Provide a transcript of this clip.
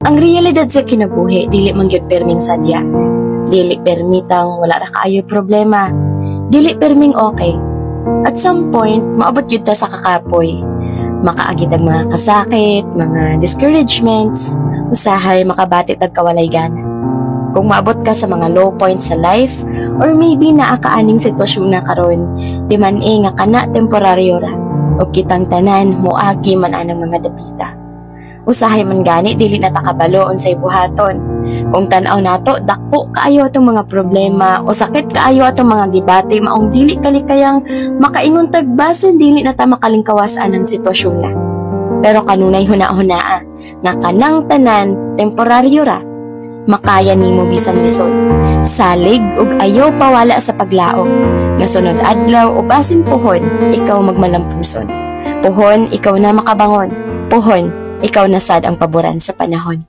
Ang realidad sa kinabuhi dili man gyud perming sadya. Dili permitang wala ra kaayoy problema. Dili perming okay. At some point, maabot yun ta sa kakapoy. Makaagit ang mga kasakit, mga discouragements, usahay makabati tag kawalay gana. Kung maabot ka sa mga low points sa life, or maybe naakaaning sitwasyon na karon, di man nga kana temporaryo ra, o kitang tanan moagi man anang mga dapita. Usahay man gani, dili na takabalo unsay buhaton. Kung tanaw nato, dako kaayo atong mga problema o sakit kaayo atong mga gibati maong dili kalikayang makaingon tagbasan dili na ta makalingkawasan ang sitwasyon na. Pero kanunay huna-hunaa nga kanang tanan temporaryo ra, makaya nimo bisan lisod. Salig ug ayaw pawala sa paglaom. Nga sunod adlaw o basin puhon, ikaw magmalampuson. Puhon, ikaw na makabangon. Puhon, ikaw na sad ang paboran sa panahon.